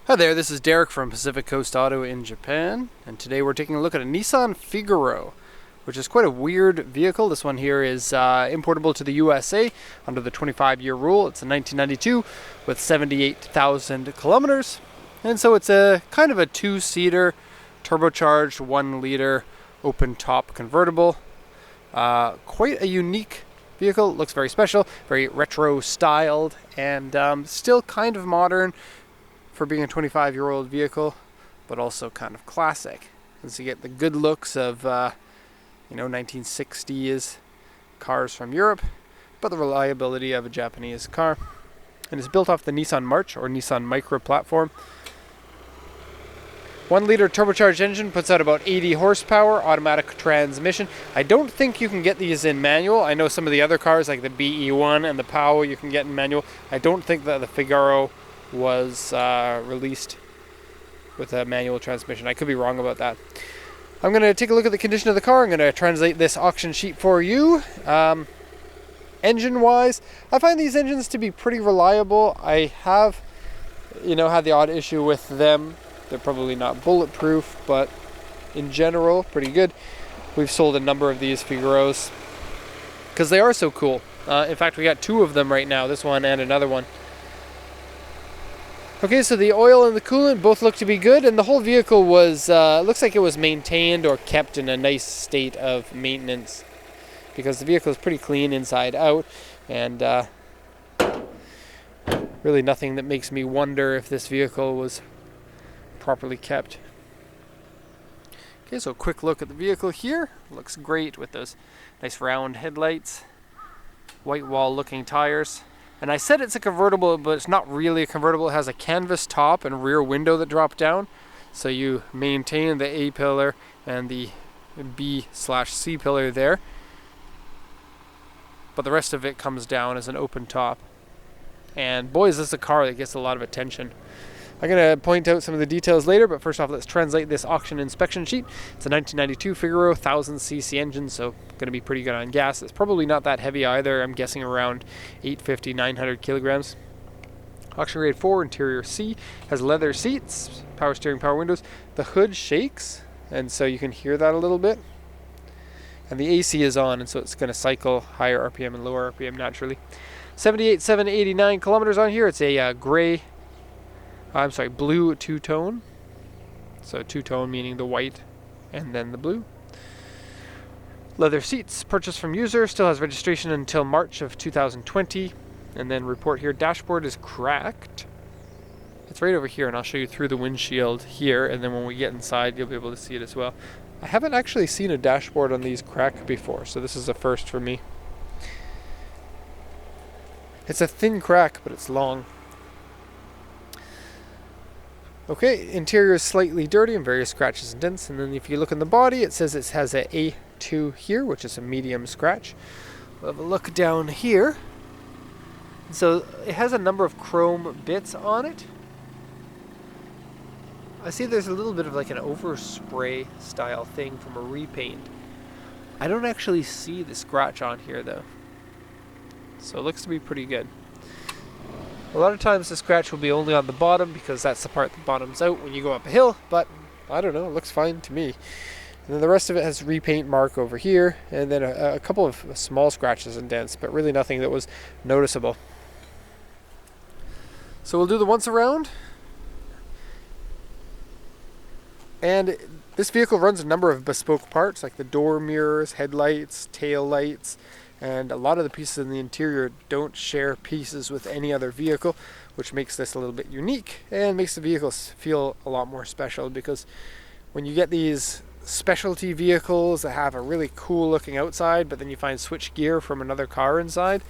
Hi there, this is Derek from Pacific Coast Auto in Japan, and today we're taking a look at a Nissan Figaro, which is quite a weird vehicle. This one here is importable to the USA under the 25-year rule. It's a 1992 with 78,000 kilometers, and so it's a kind of a two-seater, turbocharged, 1-liter, open-top convertible. Quite a unique vehicle. It looks very special, very retro-styled, and still kind of modern for being a 25-year-old vehicle, but also kind of classic. As you get the good looks of 1960s cars from Europe, but the reliability of a Japanese car. And it's built off the Nissan March or Nissan Micra platform. 1-liter turbocharged engine puts out about 80 horsepower, automatic transmission. I don't think you can get these in manual. I know some of the other cars like the BE1 and the POW you can get in manual. I don't think that the Figaro was released with a manual transmission. I could be wrong about that. I'm going to take a look at the condition of the car. I'm going to translate this auction sheet for you. Engine-wise, I find these engines to be pretty reliable. I have, had the odd issue with them. They're probably not bulletproof, but in general, pretty good. We've sold a number of these Figaros because they are so cool. In fact, we got two of them right now, this one and another one. Okay, so the oil and the coolant both look to be good, and the whole vehicle was, looks like it was maintained or kept in a nice state of maintenance, because the vehicle is pretty clean inside out, and really nothing that makes me wonder if this vehicle was properly kept. Okay, so a quick look at the vehicle here. Looks great with those nice round headlights, white wall looking tires. And I said it's a convertible, but it's not really a convertible. It has a canvas top and rear window that drop down. So you maintain the A pillar and the B/C pillar there. But the rest of it comes down as an open top. And boy, is this a car that gets a lot of attention. I'm going to point out some of the details later, but first off, let's translate this auction inspection sheet. It's a 1992 Figaro 1000cc engine, so going to be pretty good on gas. It's probably not that heavy either. I'm guessing around 850, 900 kilograms. Auction grade 4, interior C, has leather seats, power steering, power windows. The hood shakes, and so you can hear that a little bit. And the AC is on, and so it's going to cycle higher RPM and lower RPM naturally. 78,789 kilometers on here. It's a blue two-tone. So two-tone meaning the white and then the blue. Leather seats, purchased from user, still has registration until March of 2020. And then report here, dashboard is cracked. It's right over here, and I'll show you through the windshield here, and then when we get inside, you'll be able to see it as well. I haven't actually seen a dashboard on these crack before, so this is a first for me. It's a thin crack, but it's long. Okay, interior is slightly dirty and various scratches and dents. And then if you look in the body, it says it has a A2 here, which is a medium scratch. We'll have a look down here. So it has a number of chrome bits on it. I see there's a little bit of like an overspray style thing from a repaint. I don't actually see the scratch on here though. So it looks to be pretty good. A lot of times the scratch will be only on the bottom because that's the part that bottoms out when you go up a hill, but I don't know, it looks fine to me. And then the rest of it has repaint mark over here, and then a couple of small scratches and dents, but really nothing that was noticeable. So we'll do the once around. And this vehicle runs a number of bespoke parts, like the door mirrors, headlights, tail lights, and a lot of the pieces in the interior don't share pieces with any other vehicle, which makes this a little bit unique and makes the vehicles feel a lot more special, because when you get these specialty vehicles that have a really cool looking outside, but then you find switch gear from another car inside,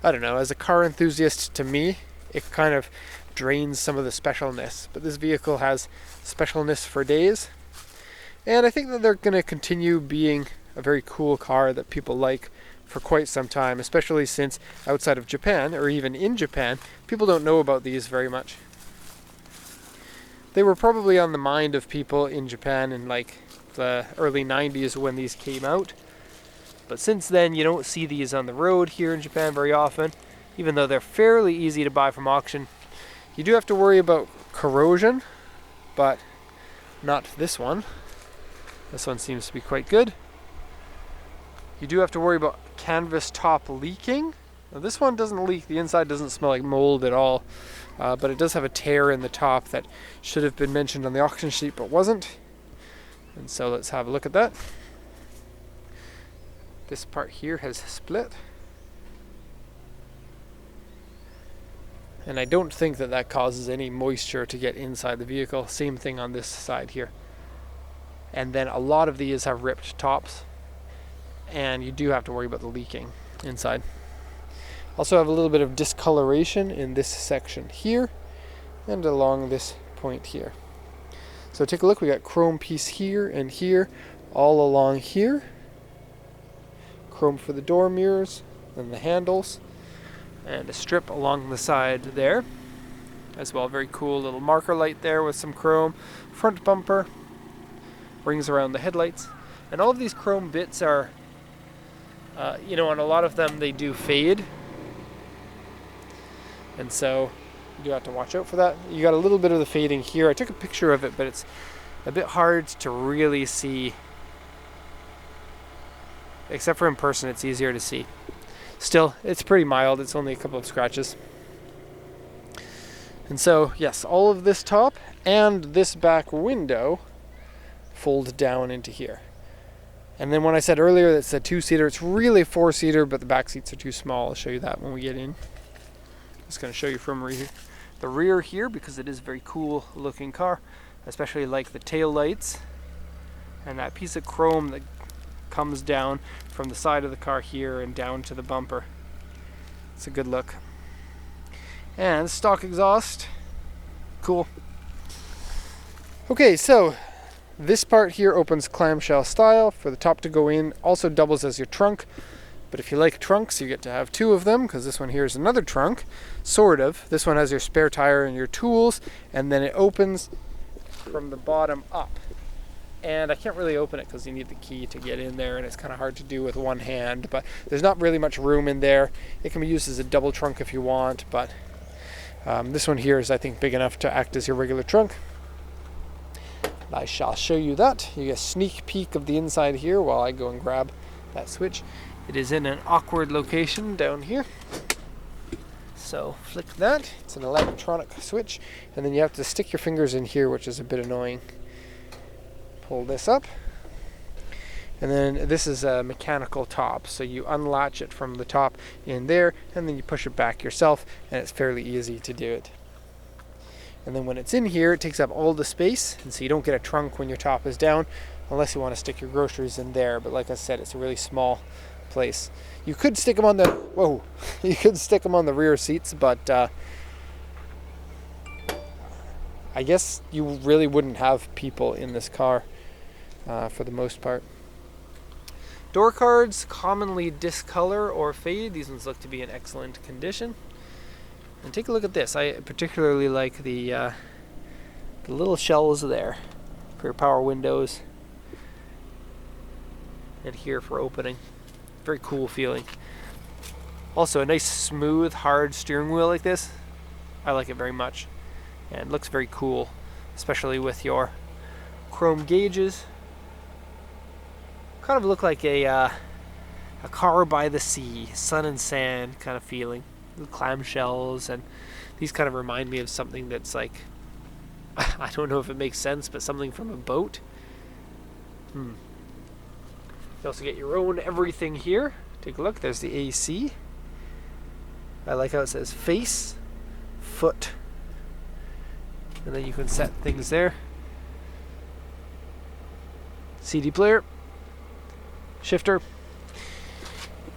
I don't know, as a car enthusiast, to me, it kind of drains some of the specialness. But this vehicle has specialness for days, and I think that they're going to continue being a very cool car that people like for quite some time, especially since outside of Japan, or even in Japan, people don't know about these very much. They were probably on the mind of people in Japan in like the early 90s when these came out, but since then you don't see these on the road here in Japan very often, even though they're fairly easy to buy from auction. You do have to worry about corrosion, but not this one. This one seems to be quite good. You do have to worry about canvas top leaking. Now this one doesn't leak. The inside doesn't smell like mold at all, but it does have a tear in the top that should have been mentioned on the auction sheet but wasn't. And so let's have a look at that. This part here has split. And I don't think that that causes any moisture to get inside the vehicle. Same thing on this side here. And then a lot of these have ripped tops, and you do have to worry about the leaking inside. Also have a little bit of discoloration in this section here and along this point here. So take a look, we got chrome piece here and here, all along here. Chrome for the door mirrors and the handles, and a strip along the side there as well. Very cool little marker light there with some chrome. Front bumper, rings around the headlights, and all of these chrome bits are, on a lot of them they do fade, and so you do have to watch out for that. You got a little bit of the fading here. I took a picture of it, but it's a bit hard to really see. Except for in person, it's easier to see. Still, it's pretty mild. It's only a couple of scratches. And so, yes, all of this top and this back window fold down into here. And then when I said earlier that it's a two-seater, it's really a four-seater, but the back seats are too small. I'll show you that when we get in. Just going to show you from the rear here, because it is a very cool looking car. Especially like the tail lights and that piece of chrome that comes down from the side of the car here and down to the bumper. It's a good look. And stock exhaust. Cool. Okay, so this part here opens clamshell style for the top to go in. Also doubles as your trunk. But if you like trunks, you get to have two of them, because this one here is another trunk. Sort of. This one has your spare tire and your tools, and then it opens from the bottom up. And I can't really open it because you need the key to get in there, and it's kind of hard to do with one hand, but there's not really much room in there. It can be used as a double trunk if you want, but this one here is, I think, big enough to act as your regular trunk. I shall show you that. You get a sneak peek of the inside here while I go and grab that switch. It is in an awkward location down here. So flick that. It's an electronic switch, and then you have to stick your fingers in here, which is a bit annoying. Pull this up, and then this is a mechanical top, so you unlatch it from the top in there, and then you push it back yourself, and it's fairly easy to do it. And then when it's in here, it takes up all the space, and so you don't get a trunk when your top is down, unless you want to stick your groceries in there. But like I said, it's a really small place. You could stick them on the you could stick them on the rear seats, but I guess you really wouldn't have people in this car for the most part. Door cards commonly discolor or fade. These ones look to be in excellent condition. And take a look at this. I particularly like the little shells there for your power windows, and here for opening. Very cool feeling. Also, a nice smooth, hard steering wheel like this. I like it very much. And it looks very cool, especially with your chrome gauges. Kind of look like a car by the sea, sun and sand kind of feeling. With clamshells, and these kind of remind me of something that's like, I don't know if it makes sense, but something from a boat. You also get your own everything here. Take a look, there's the AC. I like how it says face, foot, and then you can set things there. CD player, shifter,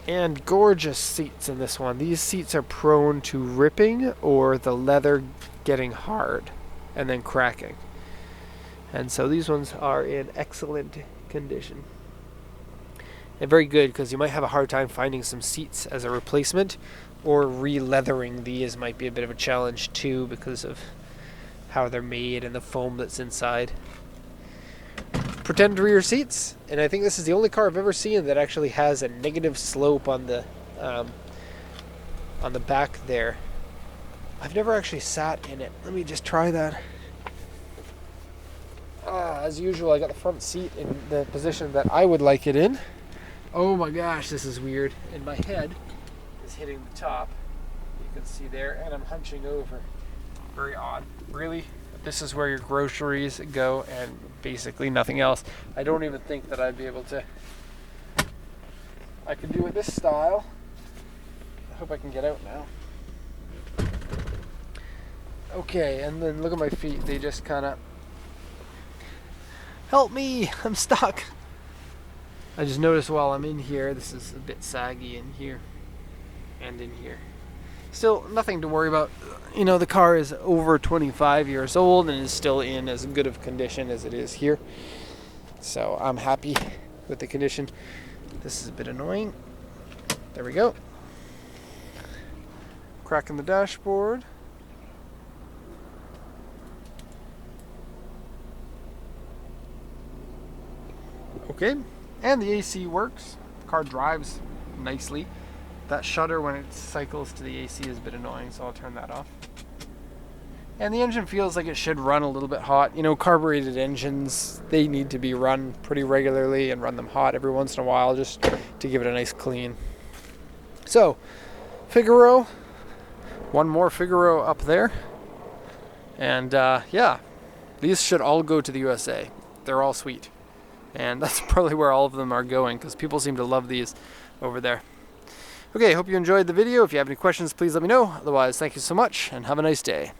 and gorgeous seats in this one. These seats are prone to ripping or the leather getting hard and then cracking. And so these ones are in excellent condition. And very good, because you might have a hard time finding some seats as a replacement, or re-leathering these might be a bit of a challenge too because of how they're made and the foam that's inside. Pretend rear seats, and I think this is the only car I've ever seen that actually has a negative slope on the back there. I've never actually sat in it. Let me just try that. As usual, I got the front seat in the position that I would like it in. Oh my gosh, this is weird. And my head is hitting the top. You can see there, and I'm hunching over. Very odd. Really? This is where your groceries go and basically nothing else. I don't even think that I'd be able to. I can do it this style. I hope I can get out now. Okay, and then look at my feet. They just kind of... Help me! I'm stuck! I just noticed while I'm in here, this is a bit saggy in here and in here. Still, nothing to worry about. You know, the car is over 25 years old and is still in as good of condition as it is here. So I'm happy with the condition. This is a bit annoying. There we go. Cracking the dashboard. Okay, and the AC works. The car drives nicely. That shutter when it cycles to the AC is a bit annoying, so I'll turn that off. And the engine feels like it should run a little bit hot. You know, carbureted engines, they need to be run pretty regularly and run them hot every once in a while just to give it a nice clean. So, Figaro, one more Figaro up there. And yeah, these should all go to the USA. They're all sweet. And that's probably where all of them are going because people seem to love these over there. Okay, hope you enjoyed the video. If you have any questions, please let me know. Otherwise, thank you so much and have a nice day.